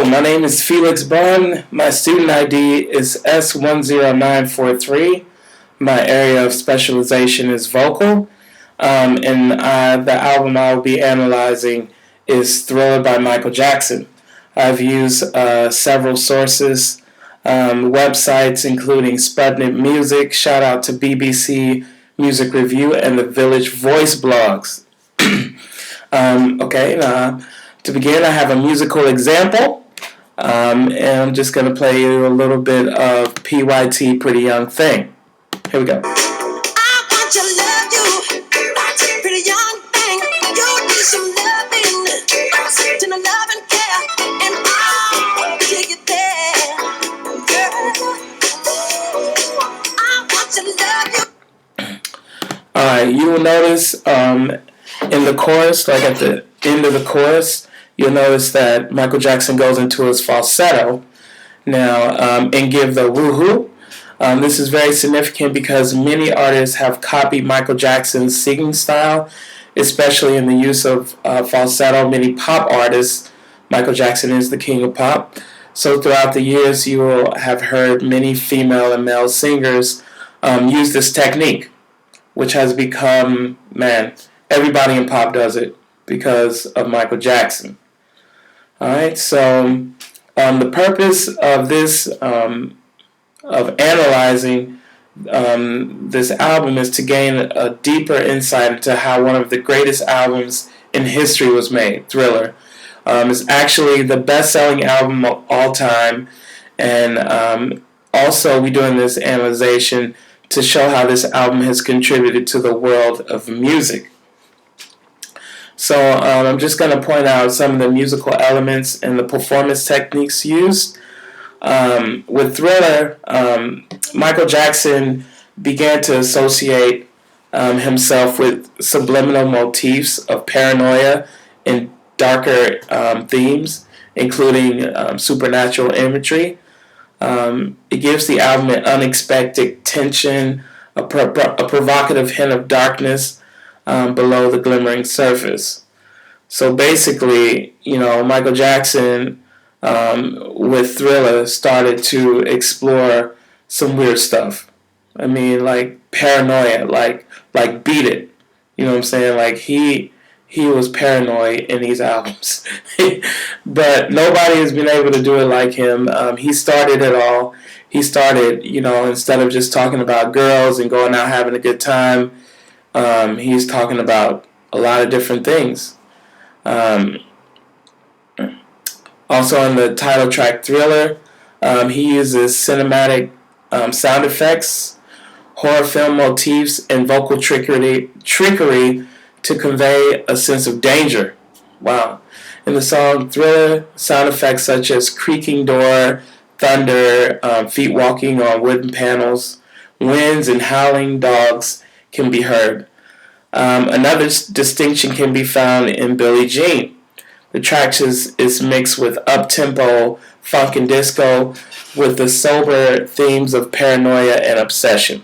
Hello, my name is Felix Bond. My student ID is S10943. My area of specialization is vocal. And the album I will be analyzing is Thriller by Michael Jackson. I've used several sources, websites including Sputnik Music, shout out to BBC Music Review, and the Village Voice blogs. To begin, I have a musical example, and I'm just going to play you a little bit of PYT, Pretty Young Thing. Here we go. I want to love you, pretty young thing. You need some loving, to the love and care, and I'll take it there, girl. I want to love you. Alright, you will notice in the chorus, like at the end of the chorus, you'll notice that Michael Jackson goes into his falsetto now and give the woohoo. This is very significant because many artists have copied Michael Jackson's singing style, especially in the use of falsetto. Many pop artists, Michael Jackson is the king of pop. So throughout the years, you will have heard many female and male singers use this technique, which has become, everybody in pop does it because of Michael Jackson. Alright, so the purpose of this, of analyzing this album is to gain a deeper insight into how one of the greatest albums in history was made, Thriller. It's actually the best-selling album of all time, and also we're doing this analyzation to show how this album has contributed to the world of music. So I'm just going to point out some of the musical elements and the performance techniques used. With Thriller, Michael Jackson began to associate himself with subliminal motifs of paranoia and darker themes, including supernatural imagery. It gives the album an unexpected tension, a provocative hint of darkness below the glimmering surface. So basically, Michael Jackson with Thriller started to explore some weird stuff. I mean, like paranoia, like Beat It. You know what I'm saying? Like he was paranoid in these albums. But nobody has been able to do it like him. He started it all. He started, instead of just talking about girls and going out having a good time, he's talking about a lot of different things. Also on the title track Thriller, he uses cinematic sound effects, horror film motifs, and vocal trickery to convey a sense of danger. Wow. In the song Thriller, sound effects such as creaking door, thunder, feet walking on wooden panels, winds, and howling dogs can be heard. Another distinction can be found in Billie Jean. The track is mixed with up-tempo funk and disco with the sober themes of paranoia and obsession.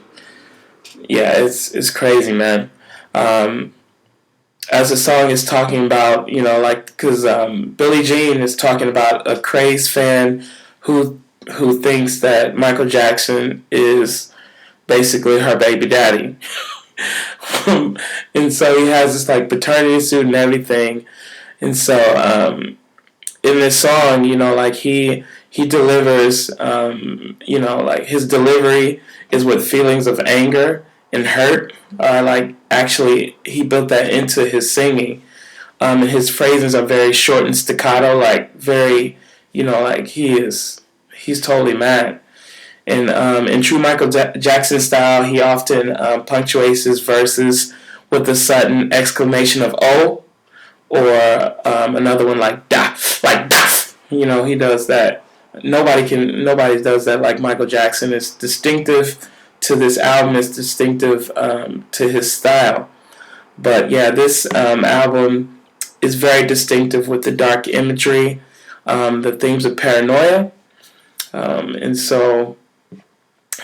Yeah, it's crazy, man. As the song is talking about, because Billie Jean is talking about a crazed fan who thinks that Michael Jackson is basically her baby daddy. And so he has this like paternity suit and everything. And so in this song, he delivers, his delivery is with feelings of anger and hurt. Actually, he built that into his singing. And his phrases are very short and staccato, like very, he's totally mad. And in true Michael Jackson style, he often punctuates his verses with a sudden exclamation of "oh," or another one like "da," like "da." He does that. Nobody does that like Michael Jackson. It's distinctive to this album. It's distinctive to his style. But yeah, this album is very distinctive with the dark imagery, the themes of paranoia, and so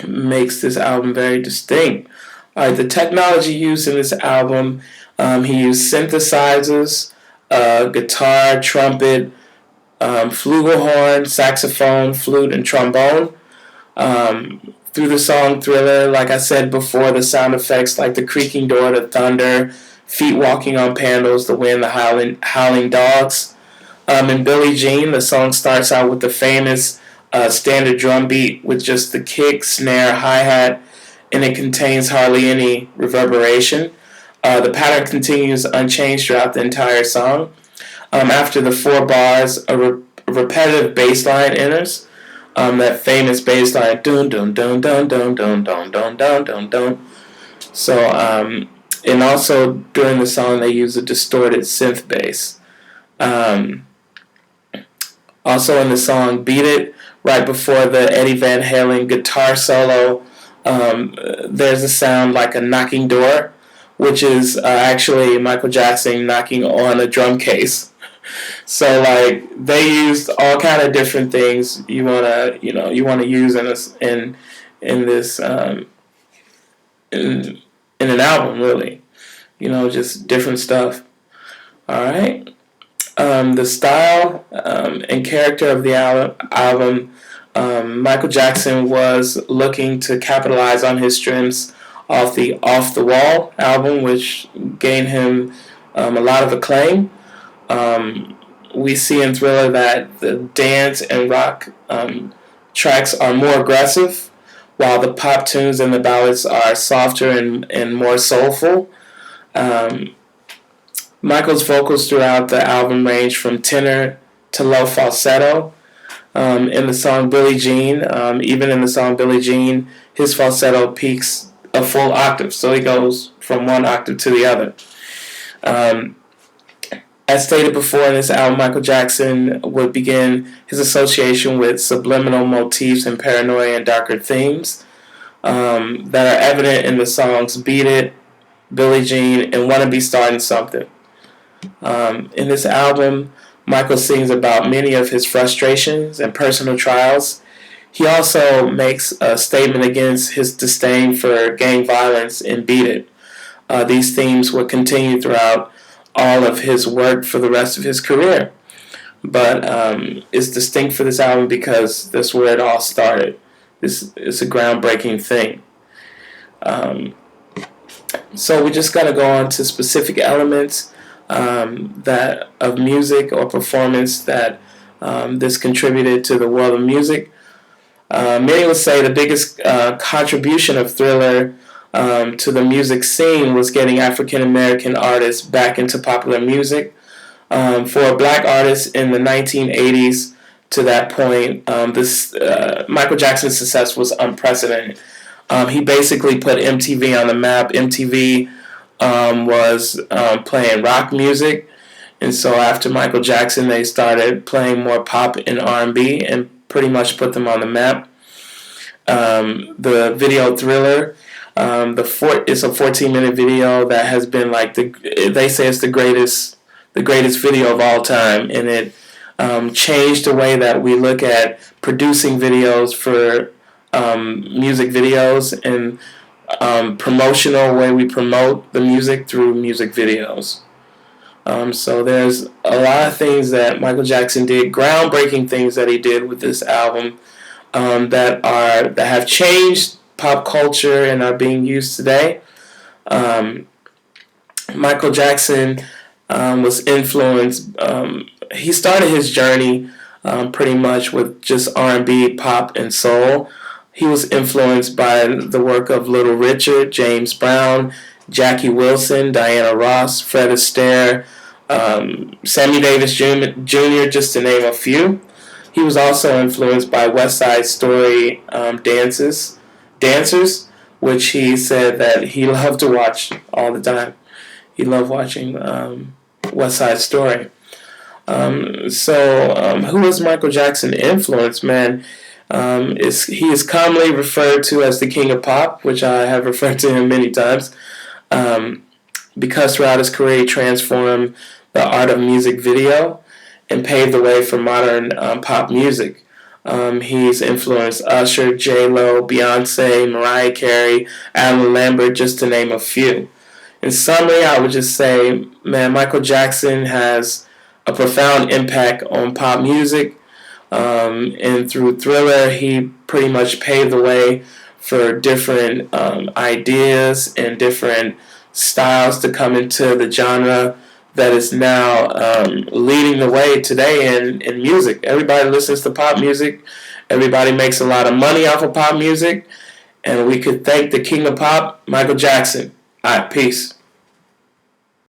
makes this album very distinct. The technology used in this album, he used synthesizers, guitar, trumpet, flugelhorn, saxophone, flute, and trombone. Through the song Thriller, like I said before, the sound effects like the creaking door, the thunder, feet walking on panels, the wind, the howling dogs. In Billie Jean, the song starts out with the famous standard drum beat with just the kick, snare, hi-hat, and it contains hardly any reverberation. The pattern continues unchanged throughout the entire song. After the 4 bars, a repetitive bass line enters. That famous bass line, dun dun dun dun dun dun dun dun dun dun dun. So, and also during the song they use a distorted synth bass. Also in the song "Beat It," right before the Eddie Van Halen guitar solo, there's a sound like a knocking door, which is actually Michael Jackson knocking on a drum case. So like they used all kind of different things you wanna use in this in an album, really, just different stuff. All right. The style and character of the album, Michael Jackson was looking to capitalize on his strengths off the Off the Wall album, which gained him a lot of acclaim. We see in Thriller that the dance and rock tracks are more aggressive, while the pop tunes and the ballads are softer and more soulful. Michael's vocals throughout the album range from tenor to low falsetto. In the song Billie Jean, even in the song Billie Jean, his falsetto peaks a full octave, so he goes from one octave to the other. As stated before in this album, Michael Jackson would begin his association with subliminal motifs and paranoia and darker themes that are evident in the songs Beat It, Billie Jean, and Wanna Be Starting Something. In this album, Michael sings about many of his frustrations and personal trials. He also makes a statement against his disdain for gang violence in Beat It. These themes would continue throughout all of his work for the rest of his career. But it's distinct for this album because that's where it all started. This is a groundbreaking thing. So we just got to go on to specific elements that of music or performance that this contributed to the world of music. Many would say the biggest contribution of Thriller to the music scene was getting African American artists back into popular music. For black artists in the 1980s to that point, Michael Jackson's success was unprecedented. He basically put MTV on the map. MTV was playing rock music, and so after Michael Jackson, they started playing more pop and R&B and pretty much put them on the map. The video Thriller, it's a 14-minute video that has been like they say it's the greatest video of all time, and it changed the way that we look at producing videos for music videos and promotional way we promote the music through music videos. So there's a lot of things that Michael Jackson did, groundbreaking things that he did with this album that have changed pop culture and are being used today. Michael Jackson was influenced. He started his journey pretty much with just R&B, pop, and soul. He was influenced by the work of Little Richard, James Brown, Jackie Wilson, Diana Ross, Fred Astaire, Sammy Davis Jr., just to name a few. He was also influenced by West Side Story dancers, which he said that he loved to watch all the time. He loved watching West Side Story. Who was Michael Jackson influenced, man? He is commonly referred to as the King of Pop, which I have referred to him many times, because throughout his career he transformed the art of music video and paved the way for modern pop music. He's influenced Usher, J-Lo, Beyonce, Mariah Carey, Alan Lambert, just to name a few. In summary, I would just say, man, Michael Jackson has a profound impact on pop music. And through Thriller, he pretty much paved the way for different ideas and different styles to come into the genre that is now leading the way today in music. Everybody listens to pop music. Everybody makes a lot of money off of pop music. And we could thank the king of pop, Michael Jackson. All right, peace.